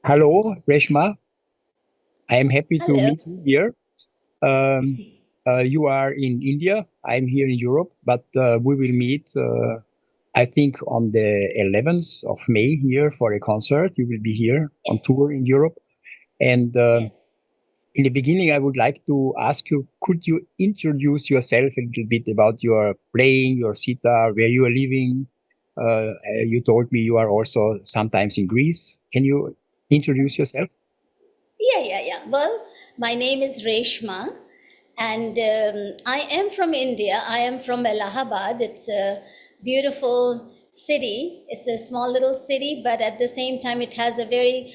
Hello, Reshma. I am happy to Hello. meet you here. Um, you are in India. I'm here in Europe, but we will meet, I think, on the 11th of May here for a concert. You will be here on Yes. tour in Europe. And Yes. in the beginning, I would like to ask you, could you introduce yourself a little bit about your playing, your sitar, where you are living? You told me you are also sometimes in Greece. Can you introduce yourself? Yeah. Well, my name is Reshma, and I am from India. I am from Allahabad. It's a beautiful city. It's a small little city, but at the same time, it has a very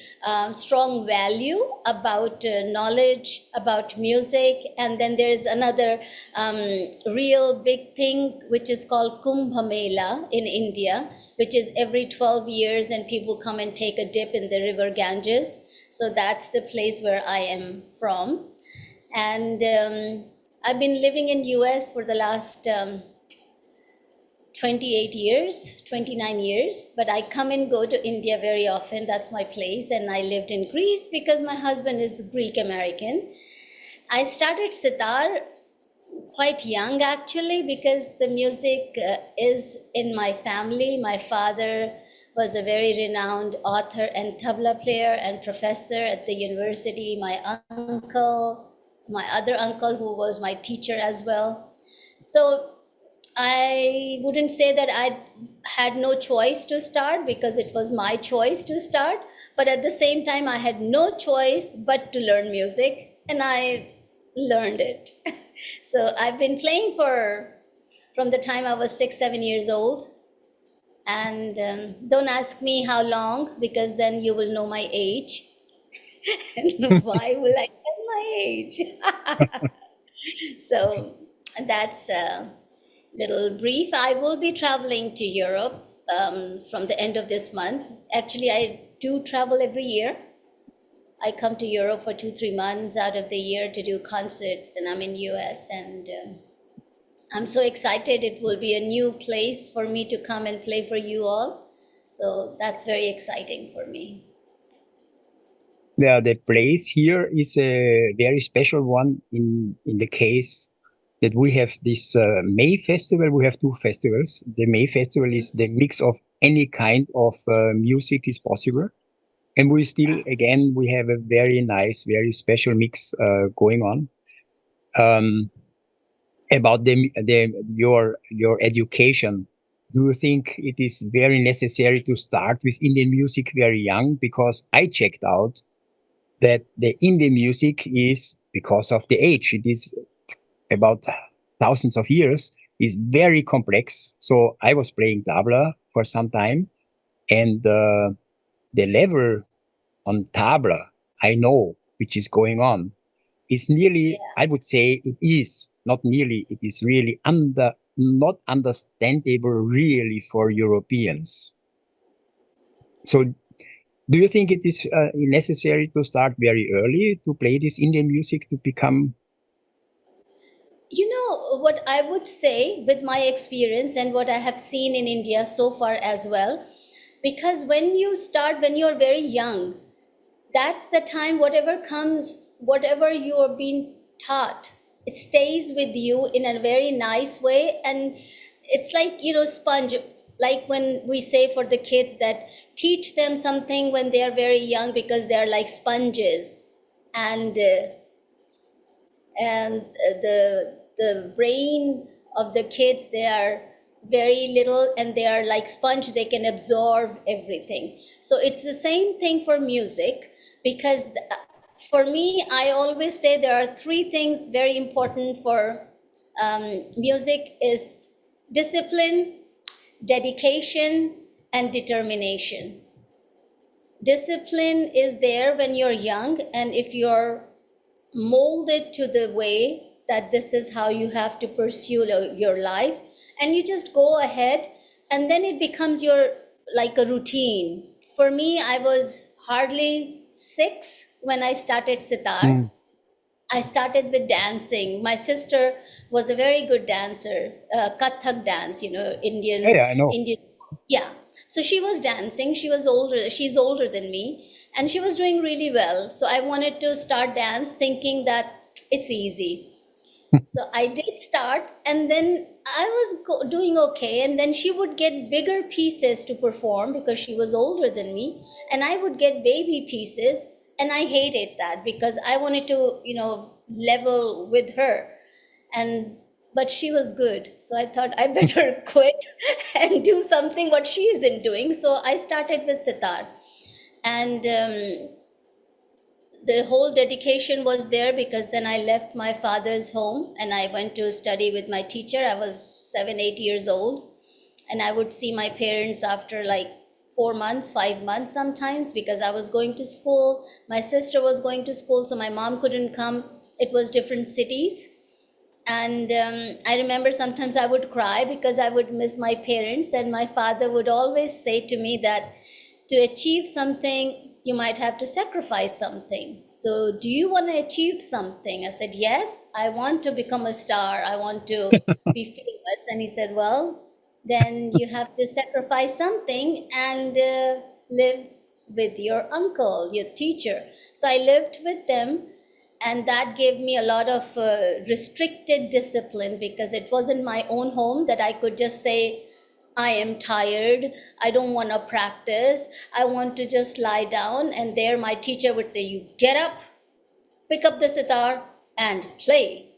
strong value about knowledge, about music. And then there is another real big thing, which is called Kumbh Mela in India, which is every 12 years, and people come and take a dip in the river Ganges. So that's the place where I am from. And I've been living in US for the last 28 years, 29 years, but I come and go to India very often. That's my place. And I lived in Greece because my husband is Greek American. I started sitar quite young actually, because the music is in my family. My father was a very renowned author and tabla player and professor at the university. My other uncle, who was my teacher as well. So I wouldn't say that I had no choice to start, because it was my choice to start. But at the same time, I had no choice but to learn music, and I learned it. So I've been playing from the time I was 6, 7 years old. And don't ask me how long, because then you will know my age. And why will I tell my age? So that's a little brief. I will be traveling to Europe from the end of this month. Actually, I do travel every year. I come to Europe for 2, 3 months out of the year to do concerts, and I'm in US, and I'm so excited. It will be a new place for me to come and play for you all. So that's very exciting for me. The place here is a very special one in the case that we have this May festival. We have two festivals. The May festival is the mix of any kind of music is possible. And we still, again, we have a very nice, very special mix going on. About your education, do you think it is very necessary to start with Indian music very young? Because I checked out that the Indian music is, because of the age, it is about thousands of years, is very complex. So I was playing tabla for some time, and the level on tabla, I know which is going on, is nearly, Yeah. I would say it is not nearly, it is really not understandable really for Europeans. So do you think it is necessary to start very early to play this Indian music to become? You know, what I would say with my experience and what I have seen in India so far as well, because when you start when you're very young, that's the time whatever comes, whatever you are being taught, it stays with you in a very nice way. And it's like, sponge, like when we say for the kids that teach them something when they are very young, because they are like sponges. And uh, and uh, the the brain of the kids, they are very little, and they are like sponge, they can absorb everything. So it's the same thing for music, because for me, I always say there are three things very important for music: is discipline, dedication, and determination. Discipline is there when you're young, and if you're molded to the way that this is how you have to pursue your life, and you just go ahead, and then it becomes your like a routine. For me, I was hardly 6 when I started sitar. Mm. I started with dancing. My sister was a very good dancer, Kathak dance, Yeah, I know. Indian. Yeah. So she was dancing. She was older. She's older than me, and she was doing really well. So I wanted to start dance, thinking that it's easy. So I did start, and then I was doing okay. And then she would get bigger pieces to perform because she was older than me, and I would get baby pieces. And I hated that because I wanted to, level with her. And but she was good, so I thought I better quit and do something what she isn't doing. So I started with sitar, and the whole dedication was there because then I left my father's home and I went to study with my teacher. I was 7, 8 years old, and I would see my parents after like 4 months, 5 months sometimes, because I was going to school. My sister was going to school, so my mom couldn't come. It was different cities. And I remember sometimes I would cry because I would miss my parents, and my father would always say to me that to achieve something, you might have to sacrifice something. So, do you want to achieve something? I said, yes, I want to become a star. I want to be famous. And he said, well, then you have to sacrifice something and live with your uncle, your teacher. So I lived with them, and that gave me a lot of restricted discipline because it wasn't my own home that I could just say, I am tired, I don't want to practice, I want to just lie down. And there my teacher would say, you get up, pick up the sitar and play.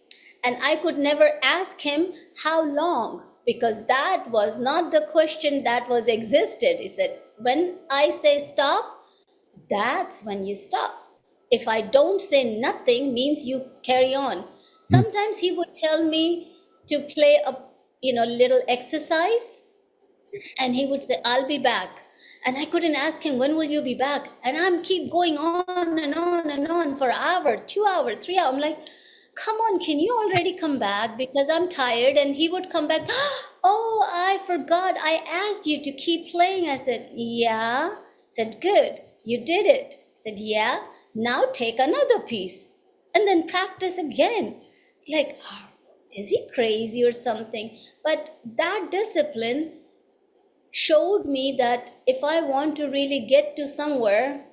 And I could never ask him how long, because that was not the question that was existed. He said, when I say stop, that's when you stop. If I don't say nothing, means you carry on. Sometimes he would tell me to play a little exercise, and he would say, I'll be back. And I couldn't ask him, when will you be back? And I'm keep going on and on and on for an hour, 2 hours, 3 hours. I'm like, come on, can you already come back? Because I'm tired. And he would come back, oh, I forgot. I asked you to keep playing. I said, yeah. I said, good, you did it. I said, yeah, now take another piece and then practice again. Like, oh, is he crazy or something? But that discipline showed me that if I want to really get to somewhere,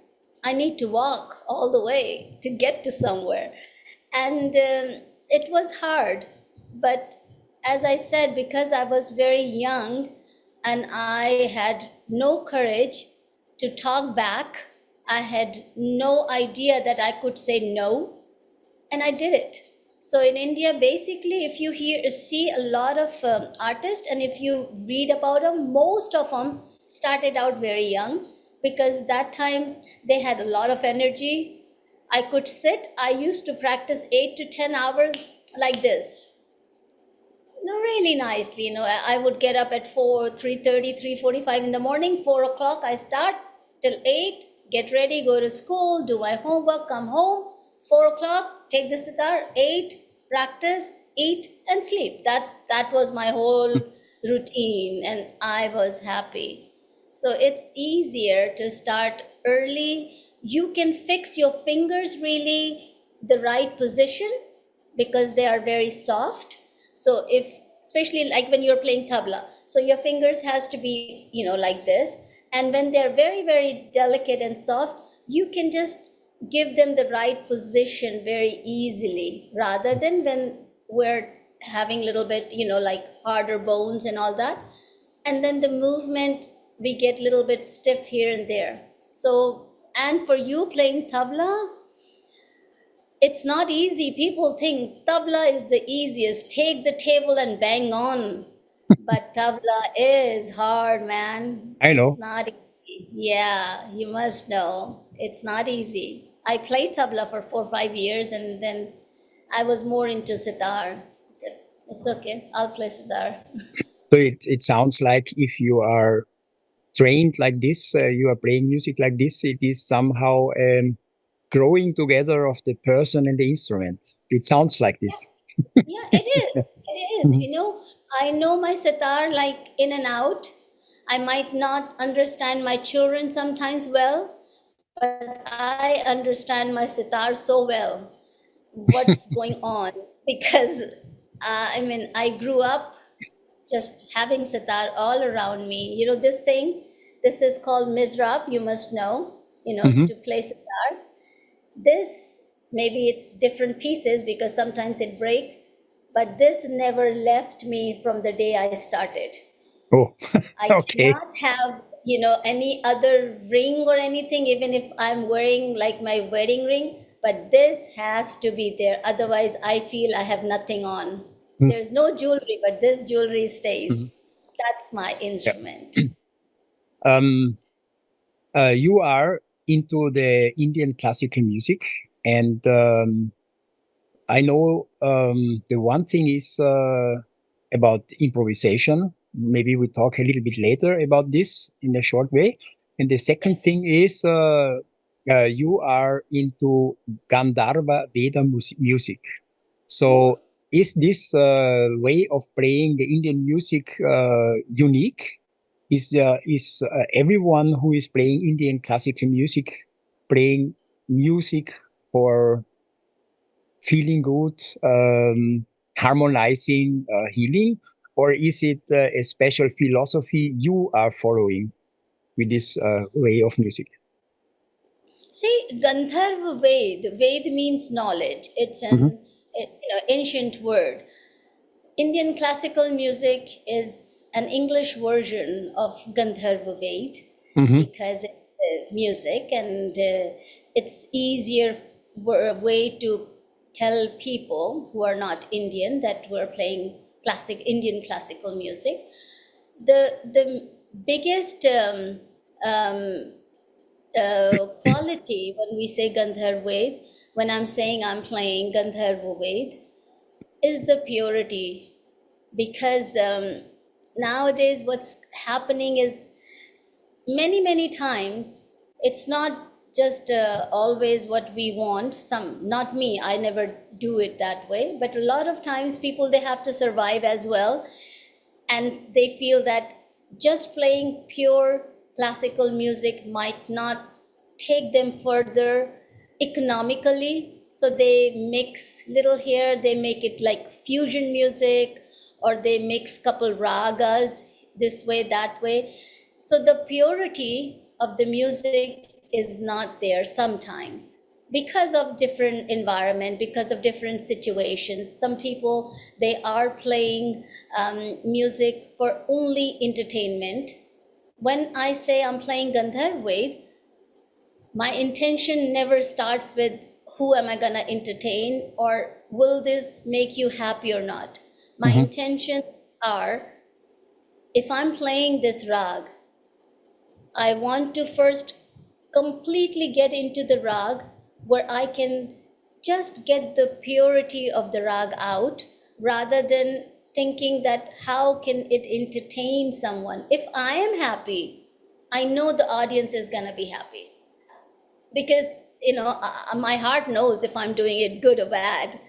I need to walk all the way to get to somewhere. And it was hard. But as I said, because I was very young and I had no courage to talk back, I had no idea that I could say no, and I did it. So in India, basically, if you see a lot of artists, and if you read about them, most of them started out very young because that time they had a lot of energy. I could sit. I used to practice 8 to 10 hours like this, really nicely. I would get up at 4, 3:30, 3:45 in the morning. 4 o'clock, I start till 8. Get ready, go to school, do my homework, come home. 4 o'clock, take the sitar, 8, practice, eat, and sleep. That was my whole routine, and I was happy. So it's easier to start early. You can fix your fingers really the right position because they are very soft. So especially like when you're playing tabla, so your fingers has to be, like this. And when they're very, very delicate and soft, you can just give them the right position very easily, rather than when we're having a little bit, like harder bones and all that. And then the movement, we get a little bit stiff here and there. So, and for you playing tabla, it's not easy. People think tabla is the easiest. Take the table and bang on. But tabla is hard, man. I It's know. not easy. Yeah, you must know. It's not easy. I played tabla for 4 or 5 years, and then I was more into sitar. I said, it's okay, I'll play sitar. So it sounds like if you are trained like this, you are playing music like this, it is somehow growing together of the person and the instrument. It sounds like this. Yeah, it is. It is. I know my sitar like in and out. I might not understand my children sometimes well, but I understand my sitar so well, what's going on, because I grew up just having sitar all around me. You know, this is called mizrab, you must know, Mm-hmm. to play sitar. This, maybe it's different pieces because sometimes it breaks, but this never left me from the day I started. Oh, I okay. cannot have, any other ring or anything, even if I'm wearing like my wedding ring, but this has to be there. Otherwise, I feel I have nothing on. There's no jewelry, but this jewelry Mm-hmm. stays. That's my Yeah. instrument. Um, you are into the Indian classical music, and I know the one thing is about improvisation. Maybe we talk a little bit later about this in a short way. And the second Yes. thing is you are into Gandharva Veda music. Oh, So is this way of playing the Indian music unique? Is everyone who is playing Indian classical music playing music for feeling good, harmonizing, healing, or is it a special philosophy you are following with this way of music? see, Gandharva Ved. Ved means knowledge. It's Mm-hmm. an ancient word. Indian classical music is an English version of Gandharva Ved Mm-hmm. because it's music, and it's easier way to tell people who are not Indian that we're playing Indian classical music. The biggest um, quality when we say Gandharva Ved, when I'm saying I'm playing Gandharva Ved, is the purity, because nowadays what's happening is many times it's not just always what we want. Some, not me, I never do it that way, but a lot of times people, they have to survive as well, and they feel that just playing pure classical music might not take them further economically, so they mix little here, they make it like fusion music, or they mix couple ragas this way that way. So the purity of the music is not there sometimes because of different environment, because of different situations. Some people, they are playing music for only entertainment. When I say I'm playing Gandharv, my intention never starts with who am I going to entertain or will this make you happy or not. My Mm-hmm. intentions are, if I'm playing this rag, I want to first completely get into the rag where I can just get the purity of the rag out, rather than thinking that how can it entertain someone. If I am happy, I know the audience is going to be happy, because my heart knows if I'm doing it good or bad.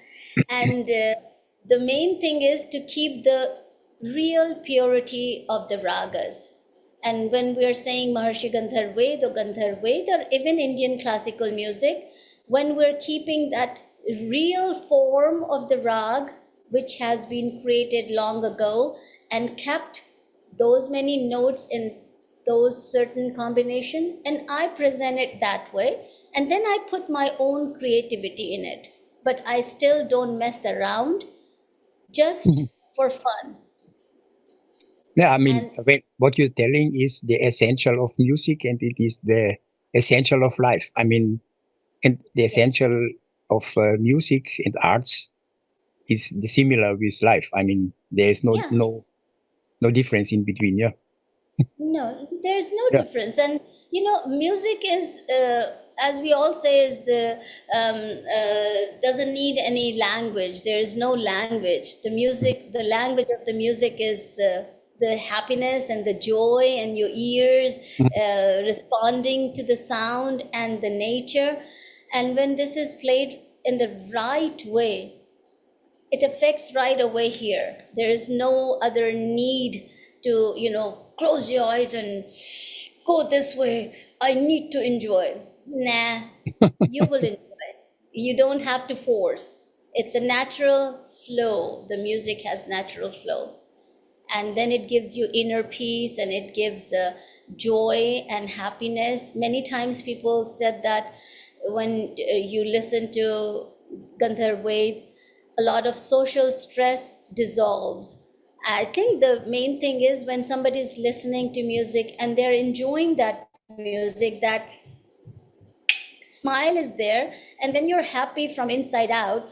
And the main thing is to keep the real purity of the ragas. And when we are saying Maharshi Gandharv or Gandharv or even Indian classical music, when we're keeping that real form of the rag, which has been created long ago and kept those many notes in those certain combination, and I present it that way, and then I put my own creativity in it, but I still don't mess around, Mm-hmm. just for fun. Yeah, I mean, And what you're telling is the essential of music, and it is the essential of life. I mean, and the yes, essential of music and arts is the similar with life. I mean, there is yeah, no difference in between. Yeah, no, there's no yeah. difference. And music is, as we all say, is the doesn't need any language. There is no language. The music, the language of the music is the happiness and the joy, and your ears responding to the sound and the nature. And when this is played in the right way, it affects right away here. There is no other need to, close your eyes and go this way. I need to enjoy. Nah, you will enjoy. You don't have to force. It's a natural flow. The music has natural flow. and then it gives you inner peace, and it gives joy and happiness. Many times people said that when you listen to Gandharv Ved, a lot of social stress dissolves. I think the main thing is when somebody is listening to music and they're enjoying that music, that smile is there. And when you're happy from inside out,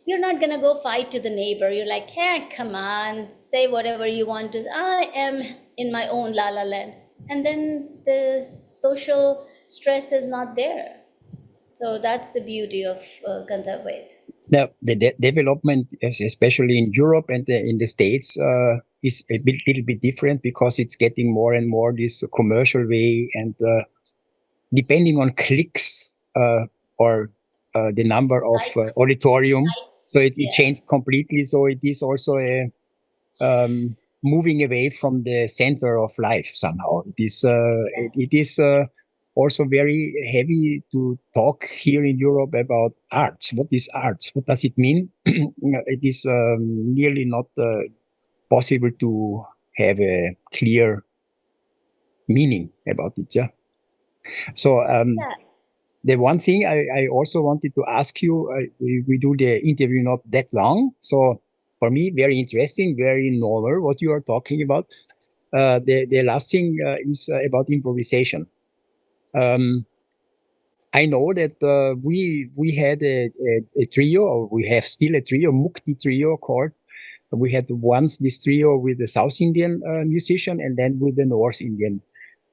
you're not going to go fight to the neighbor. You're like, hey, come on, say whatever you want to. I am in my own la la land. And then the social stress is not there. So that's the beauty of Gandharv Ved. Now, the development, especially in Europe and in the States, is a little bit different because it's getting more and more this commercial way, and depending on clicks or the number of auditorium, so it changed completely. So it is also a moving away from the center of life somehow. It is also very heavy to talk here in Europe about art. What is art? What does it mean? It is nearly not possible to have a clear meaning about it. Yeah. So the one thing I also wanted to ask you, we do the interview not that long, so for me very interesting, very novel what you are talking about. The last thing is about improvisation. I know that we had a trio, or we have still a trio, Mukti trio called. We had once this trio with the South Indian musician, and then with the North Indian.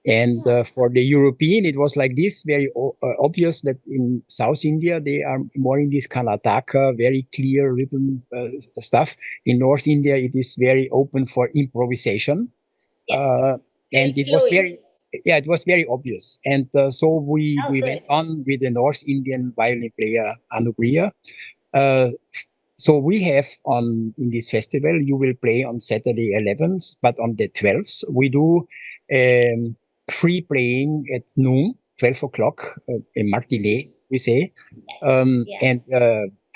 And for the European, it was like this, very obvious that in South India, they are more in this Karnataka, very clear rhythm stuff. In North India, it is very open for improvisation. Yes. And it was it was very obvious. And so we went on with the North Indian violin player, Anupriya. So we have in this festival, you will play on Saturday 11th, but on the 12th, we do free playing at noon, 12 o'clock, a matinee, we say. And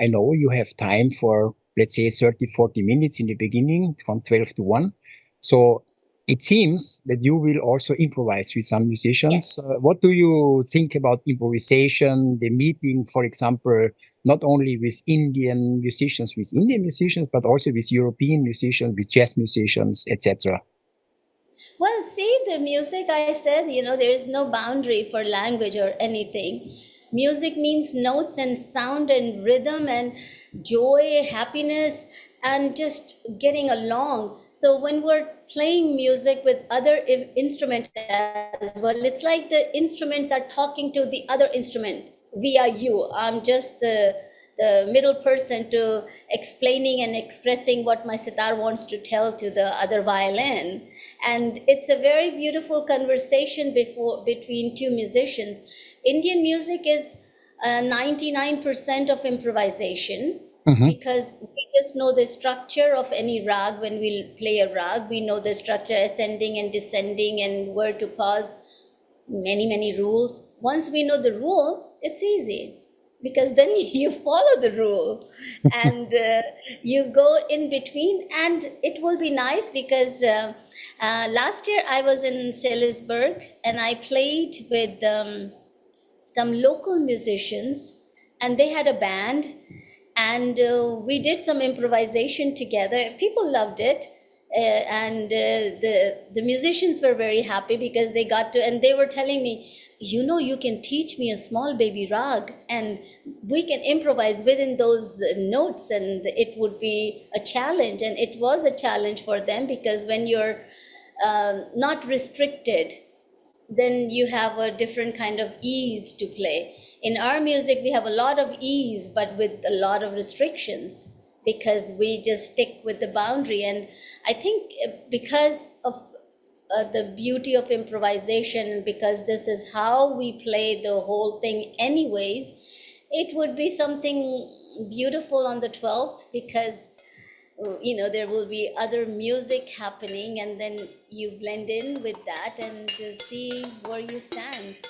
I know you have time for, let's say, 30, 40 minutes in the beginning, from 12 to 1. So it seems that you will also improvise with some musicians. Yes. What do you think about improvisation, the meeting, for example, not only with Indian musicians, but also with European musicians, with jazz musicians, etc.? Well, see, the music, I said, there is no boundary for language or anything. Music means notes and sound and rhythm and joy, happiness, and just getting along. So when we're playing music with other instruments as well, it's like the instruments are talking to the other instrument via you. I'm just the middle person to explaining and expressing what my sitar wants to tell to the other violin. And it's a very beautiful conversation between two musicians. Indian music is 99% of improvisation, because we just know the structure of any rag. When we play a rag, we know the structure, ascending and descending, and where to pause, many rules. Once we know the rule, it's easy, because then you follow the rule and you go in between, and it will be nice. Because last year I was in Salisbury and I played with some local musicians, and they had a band, and we did some improvisation together. People loved it. And the musicians were very happy because they got to, and they were telling me, you can teach me a small baby rag and we can improvise within those notes, and it would be a challenge. And it was a challenge for them, because when you're not restricted, then you have a different kind of ease to play. In our music, we have a lot of ease, but with a lot of restrictions, because we just stick with the boundary. And I think because of the beauty of improvisation, and because this is how we play the whole thing anyways, it would be something beautiful on the 12th, because there will be other music happening, and then you blend in with that and see where you stand.